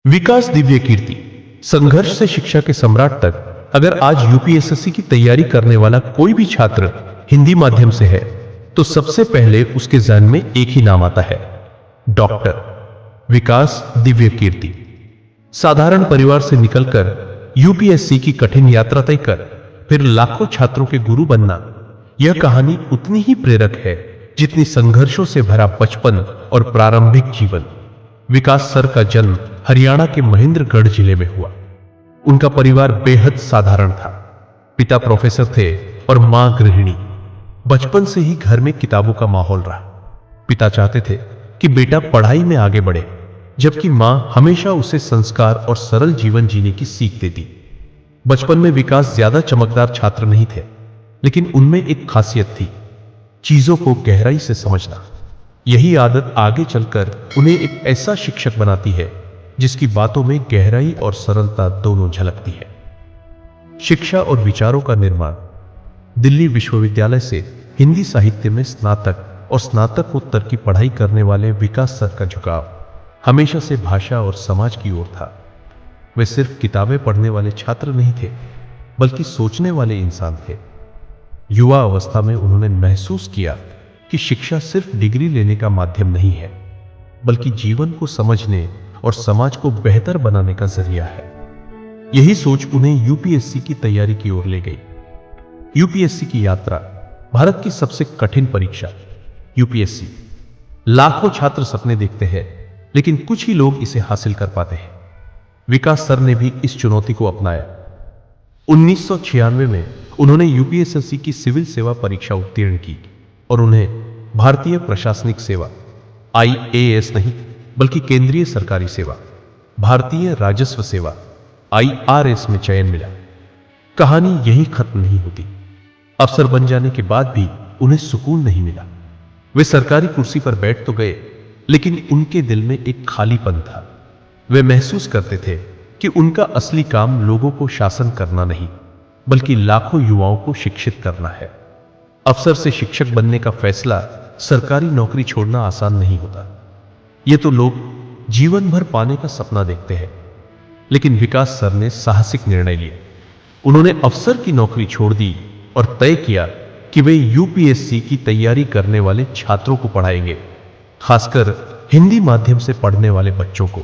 विकास दिव्य कीर्ति, संघर्ष से शिक्षा के सम्राट तक। अगर आज यूपीएसएससी की तैयारी करने वाला कोई भी छात्र हिंदी माध्यम से है तो सबसे पहले उसके ज़हन में एक ही नाम आता है, डॉक्टर विकास दिव्य कीर्ति। साधारण परिवार से निकलकर यूपीएससी की कठिन यात्रा तय कर फिर लाखों छात्रों के गुरु बनना, यह कहानी उतनी ही प्रेरक है जितनी संघर्षों से भरा बचपन और प्रारंभिक जीवन। विकास सर का जन्म हरियाणा के महेंद्रगढ़ जिले में हुआ। उनका परिवार बेहद साधारण था। पिता प्रोफेसर थे और मां गृहिणी। बचपन से ही घर में किताबों का माहौल रहा। पिता चाहते थे कि बेटा पढ़ाई में आगे बढ़े, जबकि मां हमेशा उसे संस्कार और सरल जीवन जीने की सीख देती। बचपन में विकास ज्यादा चमकदार छात्र नहीं थे, लेकिन उनमें एक खासियत थी, चीजों को गहराई से समझना। यही आदत आगे चलकर उन्हें एक ऐसा शिक्षक बनाती है जिसकी बातों में गहराई और सरलता दोनों झलकती है। शिक्षा और विचारों का निर्माण। दिल्ली विश्वविद्यालय से हिंदी साहित्य में स्नातक और स्नातकोत्तर की पढ़ाई करने वाले विकास सर का झुकाव हमेशा से भाषा और समाज की ओर था। वे सिर्फ किताबें पढ़ने वाले छात्र नहीं थे, बल्कि सोचने वाले इंसान थे। युवा अवस्था में उन्होंने महसूस किया कि शिक्षा सिर्फ डिग्री लेने का माध्यम नहीं है, बल्कि जीवन को समझने और समाज को बेहतर बनाने का जरिया है। यही सोच उन्हें यूपीएससी की तैयारी की ओर ले गई। यूपीएससी की यात्रा, भारत की सबसे कठिन परीक्षा यूपीएससी। लाखों छात्र सपने देखते हैं, लेकिन कुछ ही लोग इसे हासिल कर पाते हैं। विकास सर ने भी इस चुनौती को अपनाया। 1996 में उन्होंने यूपीएसएससी की सिविल सेवा परीक्षा उत्तीर्ण की और उन्हें भारतीय प्रशासनिक सेवा आईएएस नहीं, बल्कि केंद्रीय सरकारी सेवा भारतीय राजस्व सेवा आईआरएस में चयन मिला। कहानी यही खत्म नहीं होती। अफसर बन जाने के बाद भी उन्हें सुकून नहीं मिला। वे सरकारी कुर्सी पर बैठ तो गए, लेकिन उनके दिल में एक खालीपन था। वे महसूस करते थे कि उनका असली काम लोगों को शासन करना नहीं, बल्कि लाखों युवाओं को शिक्षित करना है। अफसर से शिक्षक बनने का फैसला, सरकारी नौकरी छोड़ना आसान नहीं होता। ये तो लोग जीवन भर पाने का सपना देखते हैं, लेकिन विकास सर ने साहसिक निर्णय लिया। उन्होंने अफसर की नौकरी छोड़ दी और तय किया कि वे यूपीएससी की तैयारी करने वाले छात्रों को पढ़ाएंगे, खासकर हिंदी माध्यम से पढ़ने वाले बच्चों को।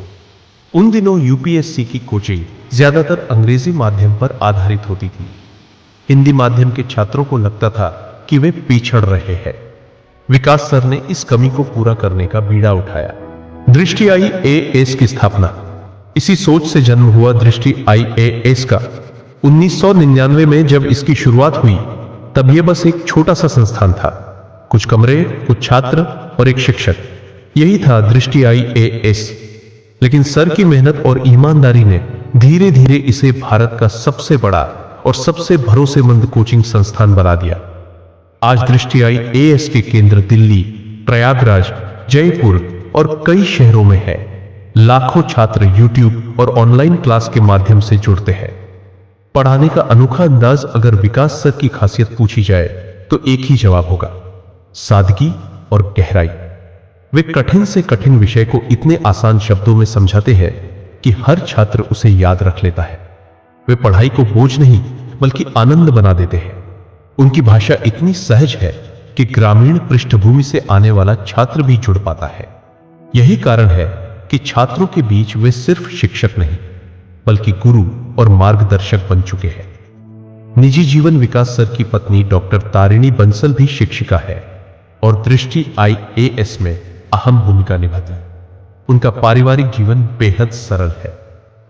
उन दिनों यूपीएससी की कोचिंग ज्यादातर अंग्रेजी माध्यम पर आधारित होती थी। हिंदी माध्यम के छात्रों को लगता था कि वे पिछड़ रहे हैं। विकास सर ने इस कमी को पूरा करने का बीड़ा उठाया। दृष्टि आईएएस की स्थापना। इसी सोच से जन्म हुआ दृष्टि आईएएस का। 1999 में जब इसकी शुरुआत हुई, तब यह बस एक छोटा सा संस्थान था। कुछ कमरे, कुछ छात्र और एक शिक्षक। यही था दृष्टि आईएएस। लेकिन सर की मेहनत और ईमानदारी ने धीरे धीरे इसे भारत का सबसे बड़ा और सबसे भरोसेमंद कोचिंग संस्थान बना दिया। आज दृष्टि आईएएस के केंद्र दिल्ली, प्रयागराज, जयपुर और कई शहरों में है। लाखों छात्र यूट्यूब और ऑनलाइन क्लास के माध्यम से जुड़ते हैं। पढ़ाने का अनोखा अंदाज। अगर विकास सर की खासियत पूछी जाए तो एक ही जवाब होगा, सादगी और गहराई। वे कठिन से कठिन विषय को इतने आसान शब्दों में समझाते हैं कि हर छात्र उसे याद रख लेता है। वे पढ़ाई को बोझ नहीं, बल्कि आनंद बना देते हैं। उनकी भाषा इतनी सहज है कि ग्रामीण पृष्ठभूमि से आने वाला छात्र भी जुड़ पाता है। यही कारण है कि छात्रों के बीच वे सिर्फ शिक्षक नहीं, बल्कि गुरु और मार्गदर्शक बन चुके हैं। निजी जीवन। विकास सर की पत्नी डॉक्टर तारिणी बंसल भी शिक्षिका है और दृष्टि आईएएस में अहम भूमिका निभाती है। उनका पारिवारिक जीवन बेहद सरल है।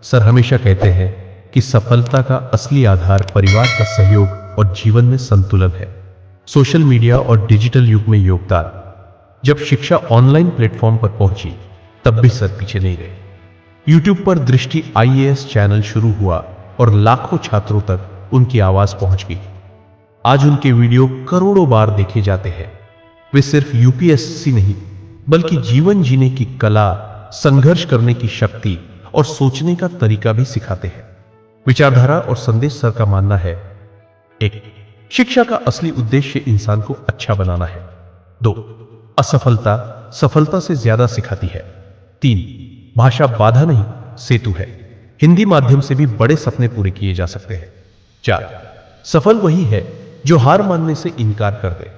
सर हमेशा कहते हैं कि सफलता का असली आधार परिवार का सहयोग और जीवन में संतुलन है। सोशल मीडिया और डिजिटल युग में योगदान। जब शिक्षा ऑनलाइन प्लेटफॉर्म पर पहुंची, तब भी सर पीछे नहीं रहे। यूट्यूब पर दृष्टि आईएएस चैनल शुरू हुआ और लाखों छात्रों तक उनकी आवाज पहुंच गई। आज उनके वीडियो करोड़ों बार देखे जाते हैं। वे सिर्फ यूपीएससी नहीं, बल्कि जीवन जीने की कला, संघर्ष करने की शक्ति और सोचने का तरीका भी सिखाते हैं। विचारधारा और संदेश। सर का मानना है, 1. शिक्षा का असली उद्देश्य इंसान को अच्छा बनाना है। 2. असफलता सफलता से ज्यादा सिखाती है। 3. भाषा बाधा नहीं, सेतु है। हिंदी माध्यम से भी बड़े सपने पूरे किए जा सकते हैं। 4, सफल वही है जो हार मानने से इनकार कर दे।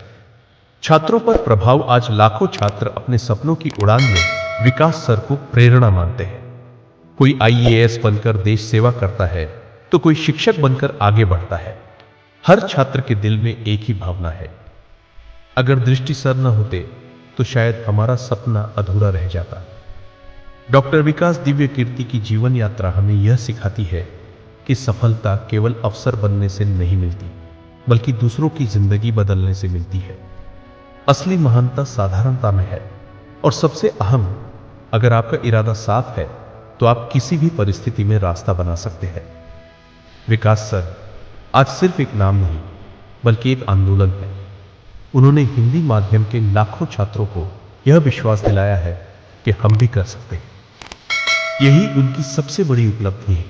छात्रों पर प्रभाव। आज लाखों छात्र अपने सपनों की उड़ान में विकास सर को प्रेरणा मानते हैं। कोई आईएएस बनकर देश सेवा करता है तो कोई शिक्षक बनकर आगे बढ़ता है। हर छात्र के दिल में एक ही भावना है, अगर दृष्टि सर न होते तो शायद हमारा सपना अधूरा रह जाता। डॉक्टर विकास दिव्य कीर्ति की जीवन यात्रा हमें यह सिखाती है कि सफलता केवल अफसर बनने से नहीं मिलती, बल्कि दूसरों की जिंदगी बदलने से मिलती है। असली महानता साधारणता में है। और सबसे अहम, अगर आपका इरादा साफ है तो आप किसी भी परिस्थिति में रास्ता बना सकते हैं। विकास सर आज सिर्फ एक नाम नहीं, बल्कि एक आंदोलन है। उन्होंने हिंदी माध्यम के लाखों छात्रों को यह विश्वास दिलाया है कि हम भी कर सकते हैं। यही उनकी सबसे बड़ी उपलब्धि है।